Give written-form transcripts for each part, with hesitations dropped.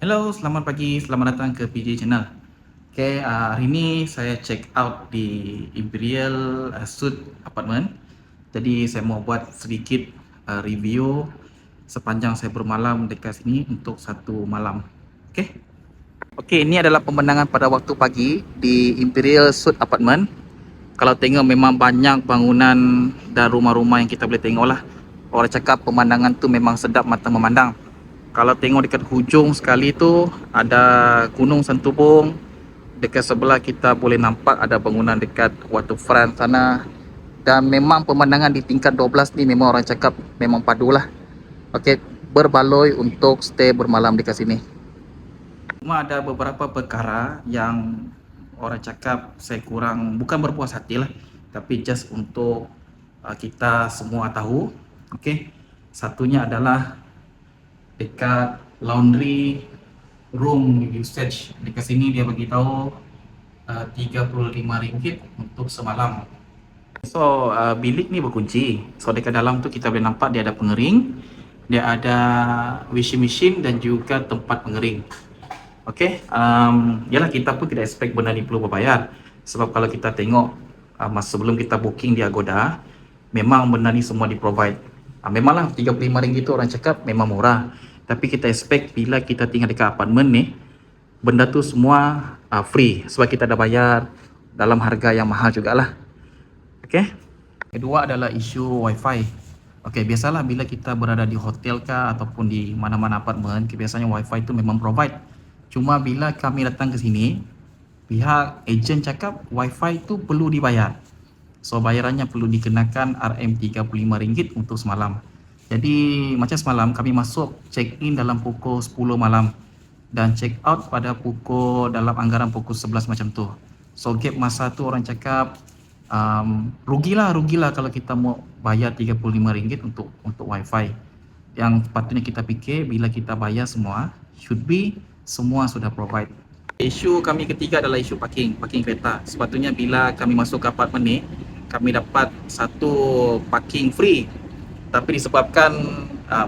Hello, selamat pagi, selamat datang ke PJ Channel. Okay, hari ini saya check out di Imperial Suite Apartment. Jadi saya mau buat sedikit review sepanjang saya bermalam dekat sini untuk satu malam. Okay. Okay, ini adalah pemandangan pada waktu pagi di Imperial Suite Apartment. Kalau tengok memang banyak bangunan dan rumah-rumah yang kita boleh tengok lah. Orang cakap pemandangan tu memang sedap mata memandang. Kalau tengok dekat hujung sekali tu ada Gunung Santubong. Dekat sebelah kita boleh nampak ada bangunan dekat waterfront sana. Dan memang pemandangan di tingkat 12 ni memang orang cakap memang padulah. Okey, berbaloi untuk stay bermalam dekat sini. Cuma ada beberapa perkara yang orang cakap saya kurang, bukan berpuas hati lah, tapi just untuk kita semua tahu. Okey, satunya adalah dekat laundry room usage. Dekat sini dia bagi tahu RM35 untuk semalam. So bilik ni berkunci. So dekat dalam tu kita boleh nampak dia ada pengering, dia ada washing machine dan juga tempat pengering. Okey, yalah kita pun tidak expect benda ni perlu berbayar. Sebab kalau kita tengok masa sebelum kita booking di Agoda, memang benda ni semua di provide. Memanglah RM35 tu orang cakap memang murah. Tapi kita expect bila kita tinggal dekat apartmen ni, benda tu semua free. Sebab kita dah bayar dalam harga yang mahal jugalah. Okey. Kedua adalah isu wifi. Okey, biasalah bila kita berada di hotel kah ataupun di mana-mana apartmen, biasanya wifi tu memang provide. Cuma bila kami datang ke sini, pihak ejen cakap wifi tu perlu dibayar. So bayarannya perlu dikenakan RM35 untuk semalam. Jadi macam semalam kami masuk check in dalam pukul 10 malam dan check out pada pukul dalam anggaran pukul 11 macam tu. So gap masa tu orang cakap rugilah kalau kita mau bayar RM35 untuk wifi. Yang patutnya kita fikir bila kita bayar semua, should be semua sudah provide. Isu kami ketiga adalah isu parking kereta. Sepatutnya bila kami masuk ke apartmen ni, kami dapat satu parking free. Tapi disebabkan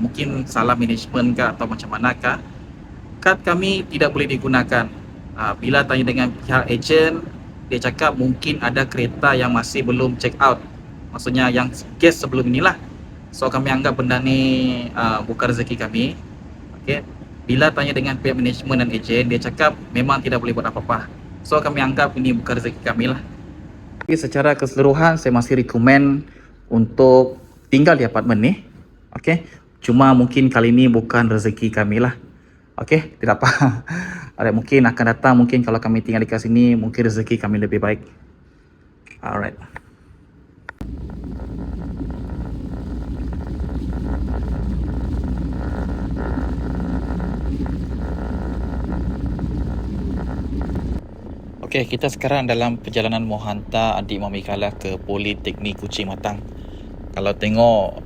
mungkin salah management kah atau macam manakah, kad kami tidak boleh digunakan. Bila tanya dengan pihak ejen, dia cakap mungkin ada kereta yang masih belum check out. Maksudnya yang guest sebelum inilah. So kami anggap benda ni bukan rezeki kami. Okay. Bila tanya dengan pihak management dan ejen, dia cakap memang tidak boleh buat apa-apa. So kami anggap ini bukan rezeki kami lah. Tapi secara keseluruhan saya masih recommend untuk tinggal di apartmen ni. Okay. Cuma mungkin kali ini bukan rezeki kami lah. Okay, tidak apa. Alright, mungkin akan datang, mungkin kalau kami tinggal di sini, mungkin rezeki kami lebih baik. Alright. Okay, kita sekarang dalam perjalanan mau hantar adik Mami Kala ke Politeknik Kuching Matang. Kalau tengok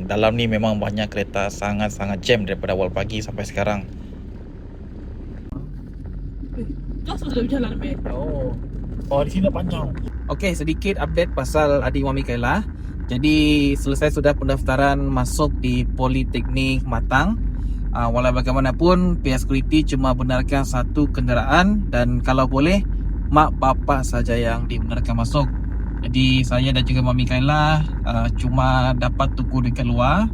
dalam ni memang banyak kereta, sangat-sangat jam daripada awal pagi sampai sekarang. Kau sudah berjalan lebih. Oh di sini panjang. Okey, sedikit update pasal adik Mami Kaila. Jadi selesai sudah pendaftaran masuk di Politeknik Matang. Walau bagaimanapun pihak security cuma benarkan satu kenderaan dan kalau boleh mak bapa saja yang dibenarkan masuk. Jadi saya dan juga Mami Kaila cuma dapat tunggu dekat luar.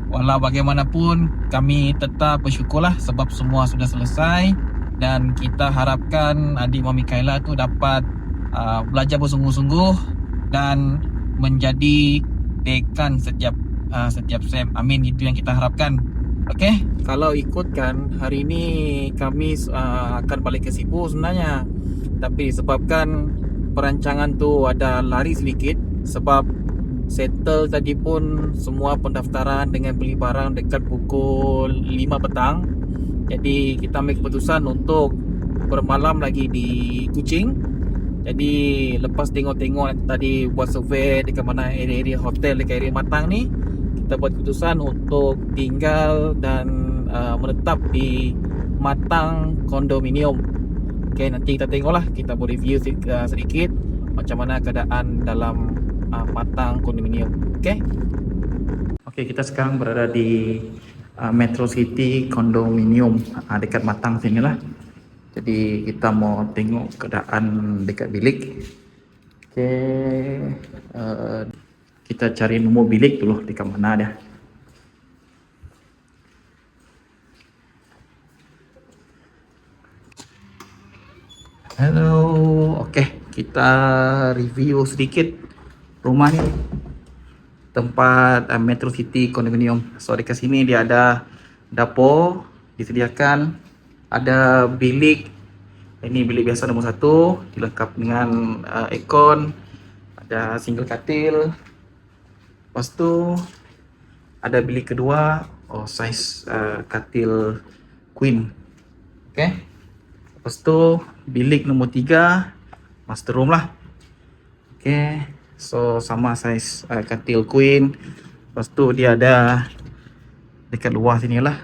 Walau bagaimanapun kami tetap bersyukurlah sebab semua sudah selesai dan kita harapkan adik Mami Kaila tu dapat belajar bersungguh-sungguh dan menjadi dekan setiap SEM. Amin, itu yang kita harapkan. Okey, kalau ikutkan hari ini kami akan balik ke Sibu sebenarnya. Tapi disebabkan perancangan tu ada lari sedikit sebab settle tadi pun semua pendaftaran dengan beli barang dekat pukul 5 petang. Jadi kita ambil keputusan untuk bermalam lagi di Kuching. Jadi lepas tengok-tengok tadi buat survey dekat mana area-area hotel dekat area Matang ni, kita buat keputusan untuk tinggal dan menetap di Matang Kondominium. Okay, nanti kita tengoklah, kita buat review sedikit macam mana keadaan dalam Matang Kondominium. Okay. Okay, kita sekarang berada di Metro City Condominium dekat Matang sini lah. Jadi kita mau tengok keadaan dekat bilik. Okay, kita cari nombor bilik dulu dekat mana dia. Hello, okay, kita review sedikit rumah ni. Tempat Metro City Condominium. So dekat sini dia ada dapur disediakan, ada bilik. Ini bilik biasa nombor 1, dilengkap dengan aircon, ada single katil. Lepas tu ada bilik kedua, size katil queen. Okay. Lepas tu bilik nombor 3, master room lah. Okay. So sama size katil queen. Lepas tu dia ada dekat luar sini lah.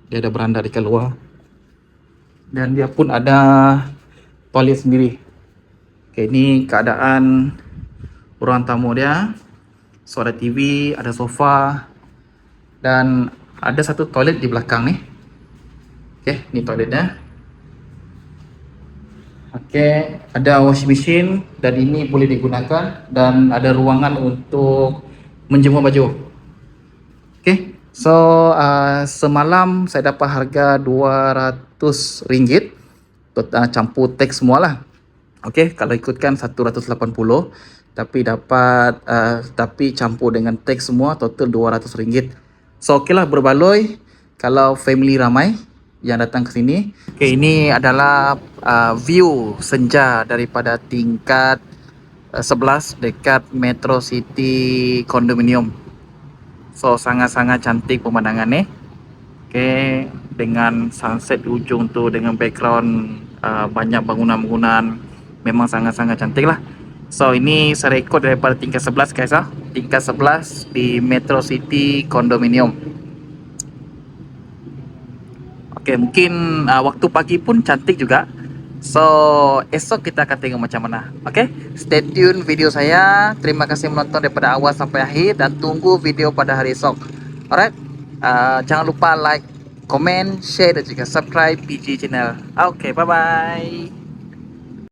Dia ada beranda dekat luar. Dan dia pun ada toilet sendiri. Okay, ni keadaan ruang tamu dia. So ada TV, ada sofa, dan ada satu toilet di belakang ni. Okay, ni toiletnya. Okay, ada washing machine dan ini boleh digunakan, dan ada ruangan untuk menjemur baju. Okay, so semalam saya dapat harga RM200, campur teks semua lah. Okay, kalau ikutkan 180, tapi dapat tapi campur dengan teks semua total RM200. So okay lah, berbaloi kalau family ramai yang datang ke sini. Okay, ini adalah view senja daripada tingkat 11 dekat Metro City Condominium. So sangat-sangat cantik pemandangan ni. Okay, dengan sunset ujung tu, dengan background banyak bangunan-bangunan, memang sangat-sangat cantik lah. So ini saya rekod daripada tingkat 11 guys lah. Tingkat 11 di Metro City Condominium. Okay, mungkin waktu pagi pun cantik juga. So esok kita akan tengok macam mana. Okay, stay tune video saya. Terima kasih menonton daripada awal sampai akhir, dan tunggu video pada hari esok. Alright, jangan lupa like, komen, share dan juga subscribe PG channel. Okay, bye bye.